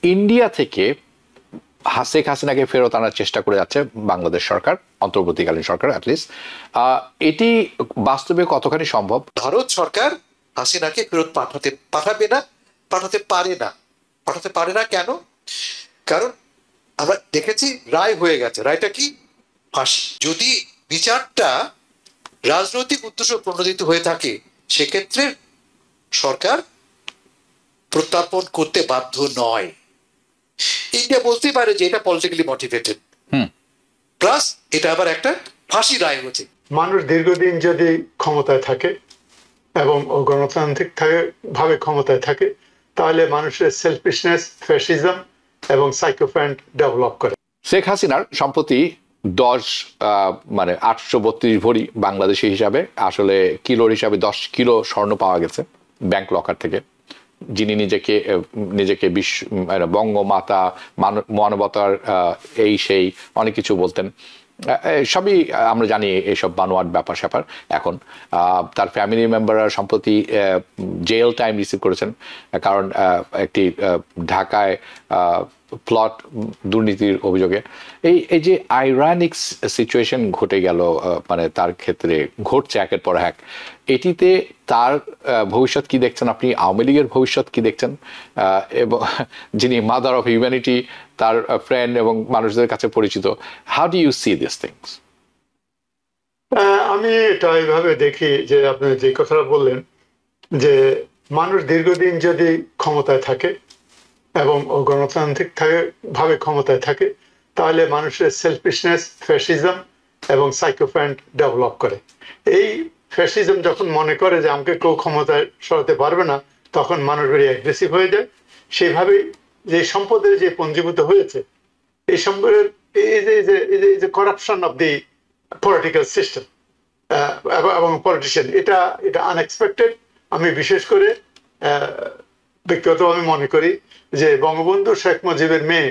India থেকে শেখ হাসিনাকে ফেরত আনার চেষ্টা করে যাচ্ছে বাংলাদেশ সরকার, অন্তর্বর্তীকালীন সরকার অ্যাটলিস্ট, এটি বাস্তবে কতখানি সম্ভব? ভারত সরকার হাসিনাকে ফেরত পাঠাবে না, পাঠাতে পারে না। পাঠাতে পারে না কেন? কারণ আমরা দেখেছি রায় হয়ে গেছে। রায়টা কি? ফাঁসি। যদি বিচারটা রাজনৈতিক উদ্দেশ্য প্রণোদিত হয়ে থাকে সেক্ষেত্রে সরকার প্রত্যার্পণ করতে বাধ্য নয়। ইন্ডিয়া বলতেই পারে যে এটা পলিটিক্যালি মোটিভেটেড, প্লাস এটা আবার একটা ফাঁসি রায় হয়েছে। মানুষ দীর্ঘদিন যদি ক্ষমতায় থাকে এবং গণতান্ত্রিক ভাবে ক্ষমতায় থাকে তাহলে মানুষের সেলফিশনেস, ফ্যাসিজম এবং সাইকোপ্যান্ট ডেভেলপ করে। শেখ হাসিনার সম্প্রতি 832 ভরি বাংলাদেশি হিসাবে, আসলে কিলোর হিসাবে 10 কিলো স্বর্ণ পাওয়া গেছে ব্যাংক লকার থেকে। যিনি নিজেকে বঙ্গমাতা, মানবতার এই সেই অনেক কিছু বলতেন, সবই আমরা জানি এইসব বানোয়াট ব্যাপার স্যাপার। এখন তার ফ্যামিলি মেম্বাররা সম্প্রতি জেল টাইম রিসিভ করেছেন, কারণ একটি ঢাকায় প্লট দুর্নীতির অভিযোগে এই যে আইরানিক সিচুয়েশন ঘটে গেল, তার ক্ষেত্রে ঘটছে একের পর এক, এটিতে তার ভবিষ্যৎ কি দেখছেন আপনি? আওয়ামী লীগের ভবিষ্যৎ কি দেখছেন? এবং যিনি মাদার অফ হিউম্যানিটি, তার ফ্রেন্ড এবং মানুষদের কাছে পরিচিত, how do you see this things? আমি এটা এইভাবে দেখি যে আপনি যে কথাটা বললেন যে মানুষ দীর্ঘদিন যদি ক্ষমতায় থাকে এবং গণতান্ত্রিক ভাবে ক্ষমতায় থাকে তাহলে মানুষের সেলফিশনেস, ফ্যাসিজম এবং সাইকোপ্যান্ট ডেভেলপ করে। এই ফ্যাসিজম যখন মনে করে যে আমাকে কেউ ক্ষমতায় সরাতে পারবে না, তখন মানুষ ভেরি অ্যাগ্রেসিভ হয়ে যায়। সেইভাবেই যে সম্পদের যে পঞ্জীভূত হয়েছে, এই সম্পদের এই যে corruption of the political system এবং পলিটিশিয়ান, এটা আনএক্সপেক্টেড। আমি বিশেষ করে ব্যক্তিগত আমি মনে করি যে বঙ্গবন্ধু শেখ মুজিবের মেয়ে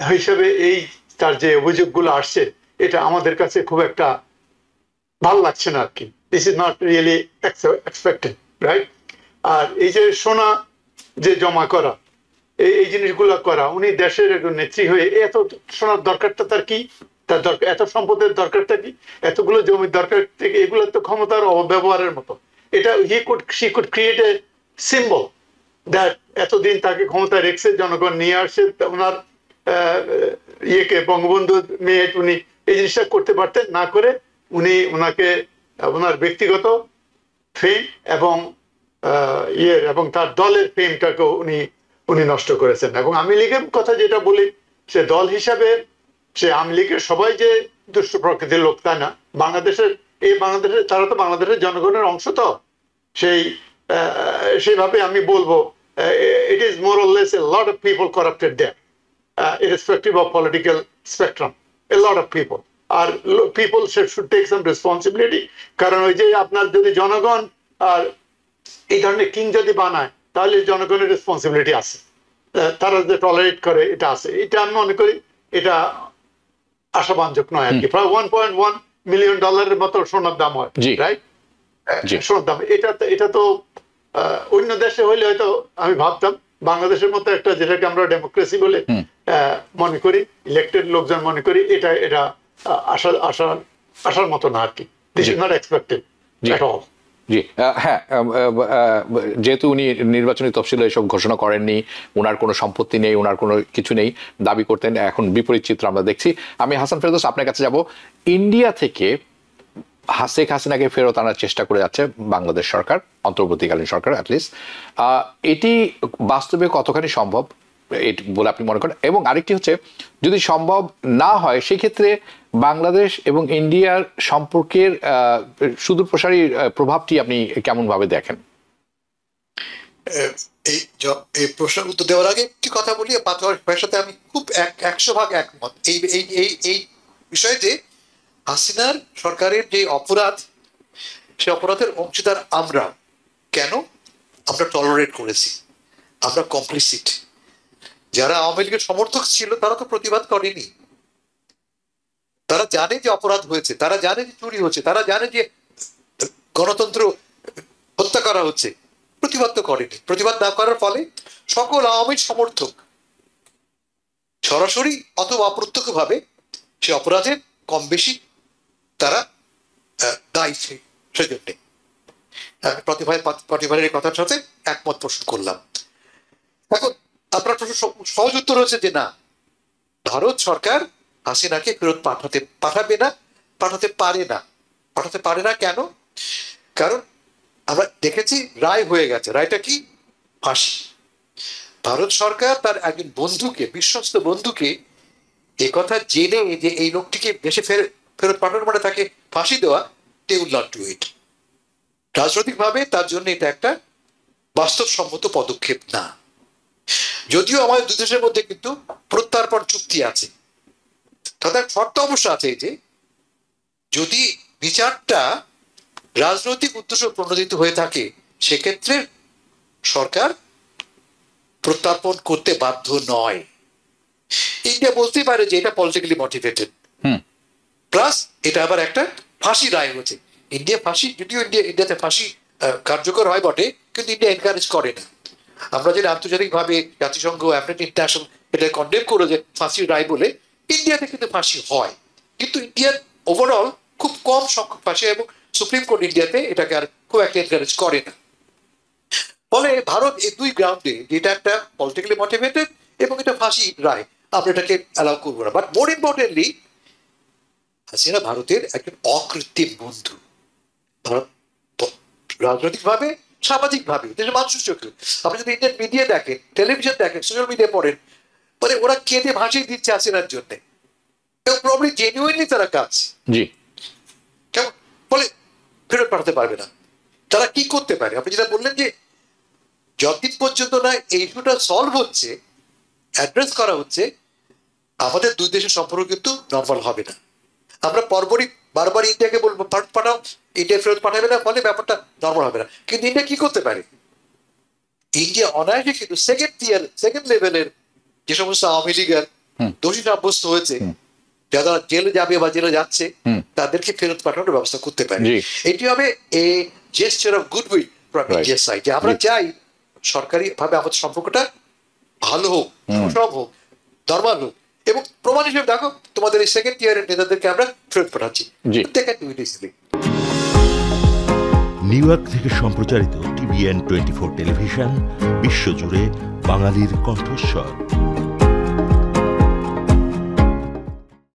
হিসেবে এই তার যে অভিযোগগুলো আসছে, এটা আমাদের কাছে খুব একটা ভালো লাগছে না আর কি। This is not really expected, right? আর এই যে সোনা যে জমা করা, এই জিনিসগুলো করা, উনি দেশের একজন নেত্রী হয়ে এত সোনার দরকারটা তার কি? তার দরকার এত সম্পদের দরকারটা কি? এতগুলো জমির দরকার থেকে এগুলো তো ক্ষমতার অব্যবহারের মতো। এটা she could create a symbol that এতদিন তাকে ক্ষমতায় রেখেছে, জনগণ নিয়ে আসছে ওনার ইয়েকে, বঙ্গবন্ধু মেয়ে, উনি এই জিনিসটা করতে পারতেন। না করে ওনাকে ওনার ব্যক্তিগত ফেম এবং এবং তার দলের ফেমটাকে উনি নষ্ট করেছেন। এবং আওয়ামী লীগের কথা যেটা বলি, সে দল হিসাবে সে আওয়ামী লীগের সবাই যে দুষ্ট প্রকৃতির লোক তা না। বাংলাদেশের তারা তো বাংলাদেশের জনগণের অংশ। তো সেইভাবে আমি বলবো it is more or less a lot of people corrupted there, irrespective of political spectrum. A lot of people should take some responsibility. কারণ ওই যে আপনার যদি জনগণ আর এই ধরনের কিং যদি বানায় তাহলে জনগণের রেসপন্সিবিলিটি আছে, তারা যে টলারেট করে এটা আছে। এটা আমি মনে করি এটা আশাবাঞ্জক নয় আর কি। প্রায় $1.1 মিলিয়ন মতো সোনার দাম হয়, রাইট? সোনার দাম এটা তো অন্য দেশে হইলে হয়তো আমি ভাবতাম, বাংলাদেশের মতো একটা, যেটাকে আমরা ডেমোক্রেসি বলে মনে করি, ইলেক্টেড লোকজন মনে করি, এটা আসার মতো না আর কি। This is not expected at all. জি হ্যাঁ, যেহেতু উনি নির্বাচনী তফসিলে এসব ঘোষণা করেননি, ওনার কোনো সম্পত্তি নেই, ওনার কোনো কিছু নেই, দাবি করতেন, এখন বিপরীত চিত্র আমরা দেখছি। আমি হাসান ফেরদৌস আপনার কাছে যাব। ইন্ডিয়া থেকে শেখ হাসিনাকে ফেরত আনার চেষ্টা করে যাচ্ছে বাংলাদেশ সরকার, অন্তর্বর্তীকালীন সরকার অ্যাটলিস্ট, এটি বাস্তবে কতখানি সম্ভব বলে আপনি মনে করেন? এবং আরেকটি হচ্ছে, যদি সম্ভব না হয় সেক্ষেত্রে বাংলাদেশ এবং ইন্ডিয়ার সম্পর্কের সুদূরপ্রসারী প্রভাবটি আপনি কেমন ভাবে দেখেন? এই প্রশ্নের উত্তর দেওয়ার আগে একটি কথা বলি, ভাইয়ের সাথে আমি খুব 100% একমত এই বিষয়ে যে হাসিনার সরকারের যে অপরাধ, সে অপরাধের অংশীদার আমরা। কেন? আমরা টলারেট করেছি, আমরা কমপ্লিসিট। যারা আওয়ামী লীগের সমর্থক ছিল তারা তো প্রতিবাদ করেনি। তারা জানে যে অপরাধ হয়েছে, তারা জানে যে চুরি হচ্ছে, তারা জানে যে গণতন্ত্র হত্যা করা হচ্ছে, প্রতিবাদ তো করেনি। প্রতিবাদ না করার ফলে সকল আওয়ামী সমর্থক সরাসরি অথবা অপ্রত্যক্ষভাবে সে অপরাধের কম বেশি তারা দায়ী সেজন্যে। আমি প্রতিভারের কথার সাথে একমত পোষণ করলাম। এখন আপনার প্রশ্ন সহজ উত্তর হচ্ছে যে না, ভারত সরকার হাসিনাকে ফেরত পাঠাবে না, পাঠাতে পারে না। কেন? কারণ আমরা দেখেছি রায় হয়ে গেছে। রায়টা কি? ফাঁসি। ভারত সরকার তার একজন বন্ধুকে, বিশ্বস্ত বন্ধুকে কথা জেনে যে এই লোকটিকে দেশে ফেরত পাঠানো মানে তাকে ফাঁসি দেওয়া, they will not do it। রাজনৈতিকভাবে তার জন্য এটা একটা বাস্তবসম্মত পদক্ষেপ না। যদিও আমাদের দুই দেশের মধ্যে কিন্তু প্রত্যর্পণ চুক্তি আছে, তাদের শর্ত অবশ্য আছে যে যদি বিচারটা রাজনৈতিক উদ্দেশ্য প্রণোদিত হয়ে থাকে সেক্ষেত্রে সরকার প্রত্যর্পণ করতে বাধ্য নয়। ইন্ডিয়া বলতেই পারে যে এটা পলিটিক্যালি মোটিভেটেড, প্লাস এটা আবার একটা ফাঁসি রায় হয়েছে। যদিও ইন্ডিয়াতে ফাঁসি কার্যকর হয় বটে, কিন্তু ইন্ডিয়া এনকারেজ করে না। আমরা যেটা আন্তর্জাতিকভাবে জাতিসংঘ, অ্যামনেস্টি ইন্টারন্যাশনাল এটা কন্ডেম করে যে ফাঁসির রায় বলে, ইন্ডিয়াতে কিন্তু ফাঁসি হয়, কিন্তু ইন্ডিয়ার ওভারঅল খুব কম সংখ্যক ফাঁসি, এবং সুপ্রিম কোর্ট ইন্ডিয়াতে এটাকে আর খুব একটা এনকারেজ করে না। ফলে ভারত এই দুই গ্রাউন্ডে, যেটা একটা পলিটিক্যালি মোটিভেটেড এবং এটা ফাঁসি রায়, আমরা এটাকে অ্যালাউ করবো না। বাট মোর ইম্পর্টেন্টলি, হাসিনা ভারতের একজন অকৃত্রিম বন্ধু। ভারত রাজনৈতিকভাবে, সামাজিকভাবে, দেশের মানুষের চোখে, আপনি যদি ইন্ডিয়ান মিডিয়া দেখেন, টেলিভিশন দেখেন, সোশ্যাল মিডিয়া পড়েন, মানে ওরা কেঁদে ভাসিয়ে দিচ্ছে হাসিনার জন্য, এবং প্রবলি জেনুইনলি তারা কাজ। জি, কেমন? বলে ফেরত পাঠাতে পারবে না। তারা কি করতে পারে? আপনি যেটা বললেন যে যতদিন পর্যন্ত না এই ইস্যুটা সলভ হচ্ছে, অ্যাড্রেস করা হচ্ছে, আমাদের দুই দেশের সম্পর্ক কিন্তু নর্মাল হবে না। আমরা পরপরই বারবার ইন্ডিয়াকে বলবো ফেরত পাঠাও, ইন্ডিয়া ফেরত পাঠাবে না, ফলে ব্যাপারটা নর্মাল হবে না। কিন্তু ইন্ডিয়া কি করতে পারে? ইন্ডিয়া অনায়াসে কিন্তু সেকেন্ড লেভেলের যে সমস্ত আওয়ামী লীগের দোষী সাব্যস্ত হয়েছে, যারা জেলে যাবে বা জেলে যাচ্ছে, তাদেরকে ফেরত পাঠানোর ব্যবস্থা করতে পারে। এটি হবে এ জেস্টার অফ গুডউইল ফ্রম ইন্ডিয়ার সাইড, যে আমরা চাই সরকারি ভাবে আমাদের সম্পর্কটা ভালো হোক, সুষম হোক, নর্মাল হোক। এবং প্রমাণ হিসেবে দেখো, তোমাদের এই সেকেন্ড ইয়ারের নেতাদেরকে আমরা ফেরত পাঠাচ্ছি। নিউ ইয়র্ক থেকে সম্প্রচারিত TVN 24 টেলিভিশন, বিশ্বজুড়ে বাঙালির কণ্ঠস্বর।